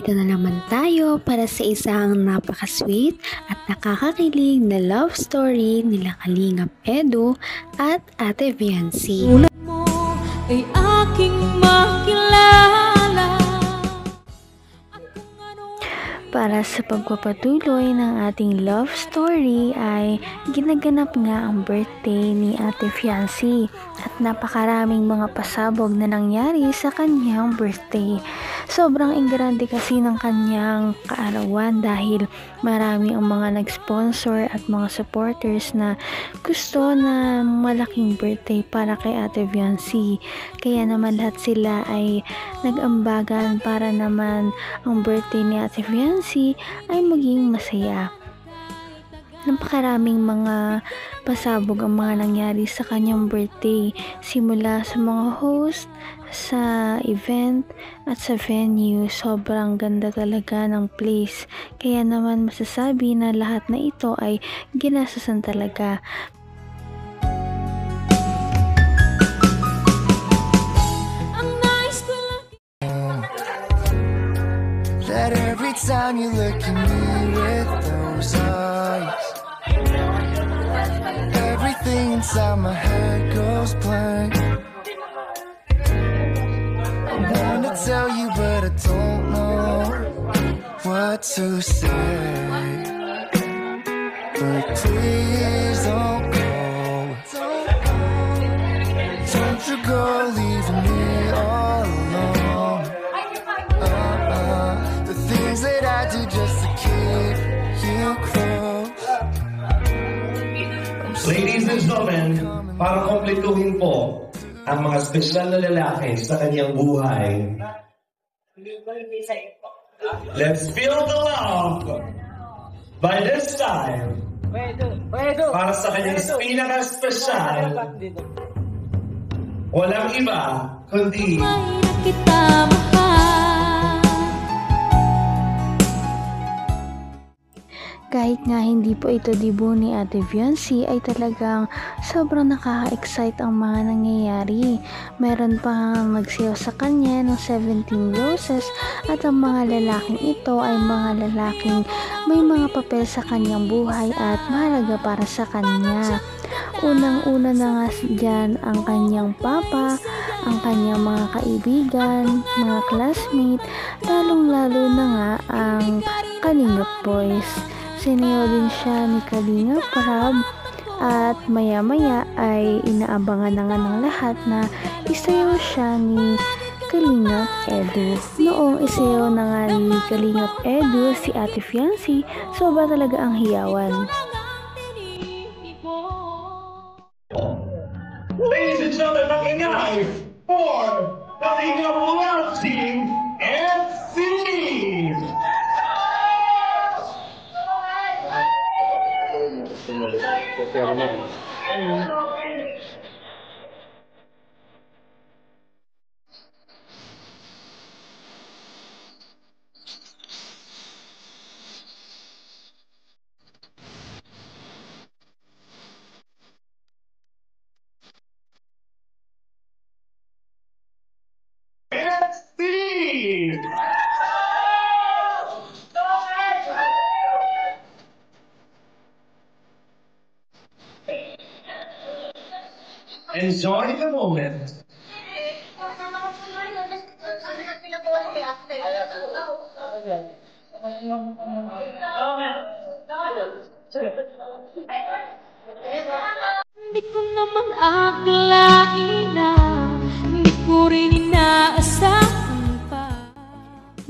Narito na naman tayo para sa isang napaka-sweet at nakakakilig na love story nila Kalingap Edu at Ate Viancy. Tulad mo ay aking makilala. Para sa pagpapatuloy ng ating love story ay ginaganap nga ang birthday ni Ate Viancy at napakaraming mga pasabog na nangyari sa kanyang birthday. Sobrang ingrande kasi ng kanyang kaarawan dahil marami ang mga nag-sponsor at mga supporters na gusto na malaking birthday para kay Ate Viancy. Kaya naman lahat sila ay nag-ambagan para naman ang birthday ni Ate Viancy ay maging masaya. Napakaraming mga pasabog ang mga nangyari sa kanyang birthday, simula sa mga host, sa event at sa venue. Sobrang ganda talaga ng place, kaya naman masasabi na lahat na ito ay ginastusan talaga. That every time you look at me with those eyes, everything inside my head goes blank. I wanna tell you but I don't know what to say. But please don't go. Don't you go leaving me all alone. The things that I do just to keep you close. Ladies and gentlemen, para kompletuhin po ang mga espesyal na lalaki sa kanyang buhay, let's feel the love by this time para sa kanyang pinaka-espesyal, walang iba kundi kita mahal. Kahit nga hindi po ito debut ni Ate Viancy ay talagang sobrang nakaka-excite ang mga nangyayari. Meron pang nagsayaw sa kanya ng 17 Roses at ang mga lalaking ito ay mga lalaking may mga papel sa kanyang buhay at mahalaga para sa kanya. Unang-una na nga dyan ang kanyang papa, ang kanyang mga kaibigan, mga classmate, lalong-lalo na nga ang Kalingap Boys. Sinayaw din siya ni Kalingap Rab at maya-maya ay inaabangan na nga ng lahat na isayaw siya ni Kalingap Edu. Noong isayaw na nga ni Kalingap Edu si Ate Viancy, sobra talaga ang hiyawan. ladies and gentlemen, mag-ingay for Kalingap Love Team FC! Enjoy the moment. Hindi ko naman akalain na hindi ko rin inaasahan pa.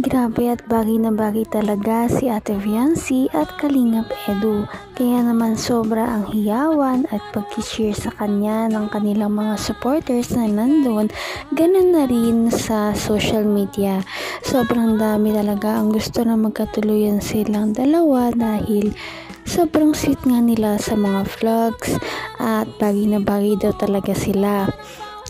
Grabe at bagay na bagay talaga si Ate Viancy at Kalingap Edu. Kaya naman sobra ang hiyawan at pag-cheer sa kanya ng kanilang mga supporters na nandun. Ganun na rin sa social media. Sobrang dami talaga ang gusto na magkatuluyan silang dalawa dahil sobrang sweet nga nila sa mga vlogs at bagay na bagay daw talaga sila.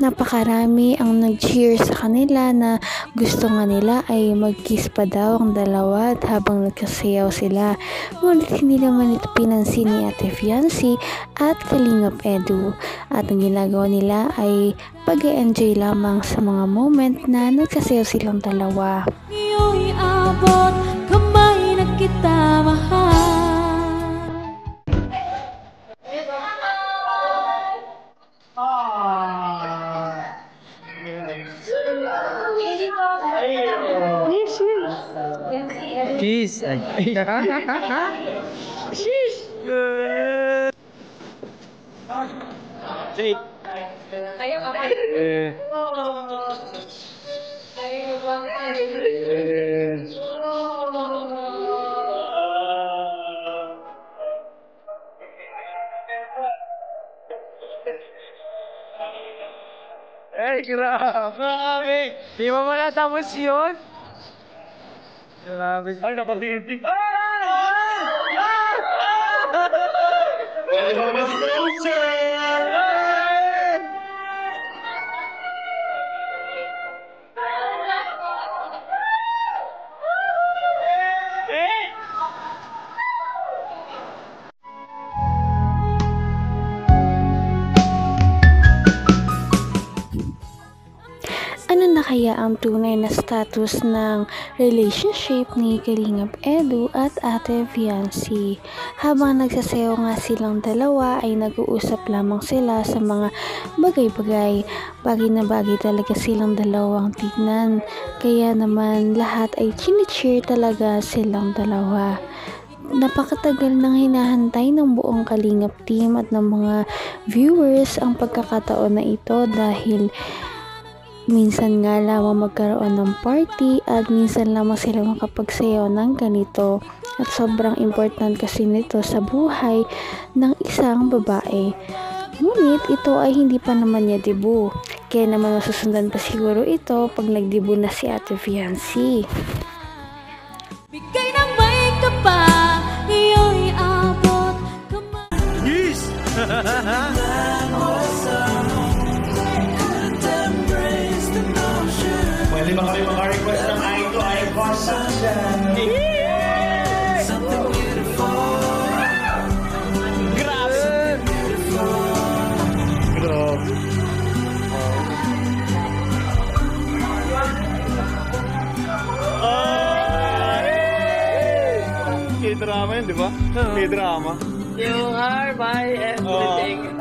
Napakarami ang nag-cheer sa kanila na gusto nga nila ay mag-kiss pa daw ang dalawa habang nagkasayaw sila. Ngunit hindi naman ito pinansin ni Ate Viancy at Kalingap Edu. At ang ginagawa nila ay pag-enjoy lamang sa mga moment na nagkasayaw silang dalawa. Iyo'y abot kita mahal. Cheese. Cheese. Jake. Ay, grabe! Di mo matatapos yun? Grabe. Ay, nakatitig. Ano na kaya ang tunay na status ng relationship ni Kalingap Edu at Ate Fiancee? Habang nagsasayaw nga silang dalawa ay nag-uusap lamang sila sa mga bagay-bagay. Bagay na bagay talaga silang dalawang tignan. Kaya naman lahat ay chini-cheer talaga silang dalawa. Napakatagal nang hinahantay ng buong Kalingap team at ng mga viewers ang pagkakataon na ito dahil minsan nga lamang magkaroon ng party at minsan lamang sila makapagsayaw ng ganito at sobrang important kasi nito sa buhay ng isang babae. Ngunit ito ay hindi pa naman niya debut, kaya naman masusundan pa siguro ito pag nagdebut na si Ate Fiancee. Bigay ng may kapa, iyo'y abot kamay. Yes! Pwede ba kami maka-request ng Eye to Eye conversation? Something beautiful. Grabe! Grabe. May drama yun, di ba? May drama. You are my everything.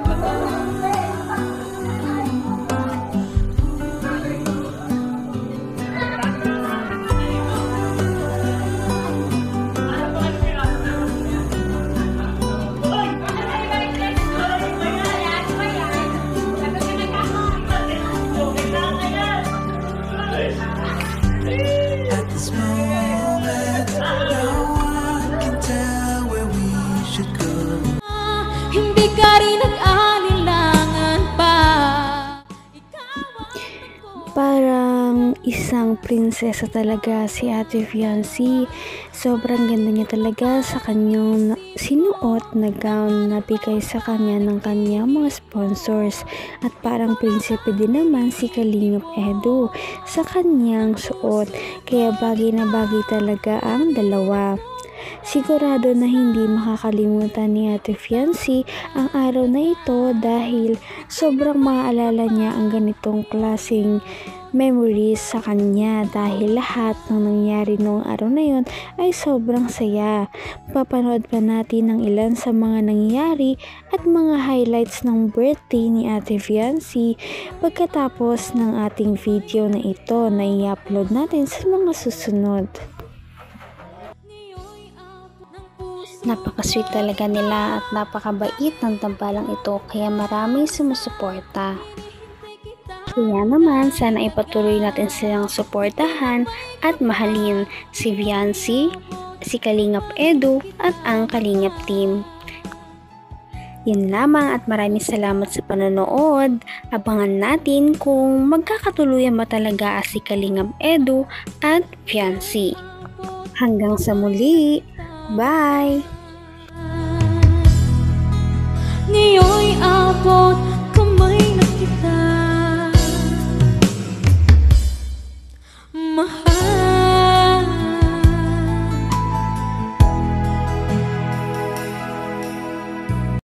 At this moment, no one can tell where we should go. Hindi ka rin nag-alinlangan pa. Parang isang prinsesa talaga si Ate Fiancee. Sobrang ganda niya talaga sa kanyang sinuot na gown na bigay sa kanya ng kanyang mga sponsors. At parang prinsipe din naman si Kalingap Edu sa kanyang suot. Kaya bagay na bagay talaga ang dalawa. Sigurado na hindi makakalimutan ni Ate Fiancee ang araw na ito dahil sobrang maaalala niya ang ganitong klaseng memories sa kanya dahil lahat ng nangyari noong araw na yun ay sobrang saya. Papanood pa natin ang ilan sa mga nangyari at mga highlights ng birthday ni Ate Fiancee pagkatapos ng ating video na ito na i-upload natin sa mga susunod. Napaka-sweet talaga nila at napakabait ng tambalang ito kaya maraming sumusuporta. Kaya naman sana ipatuloy natin silang suportahan at mahalin si Fiancee, si Kalingap Edu at ang Kalingap team. Yan lamang at maraming salamat sa panonood. Abangan natin kung magkakatuluyan ba talaga si Kalingap Edu at Fiancee. Hanggang sa muli! Bye! Ngayon'y abot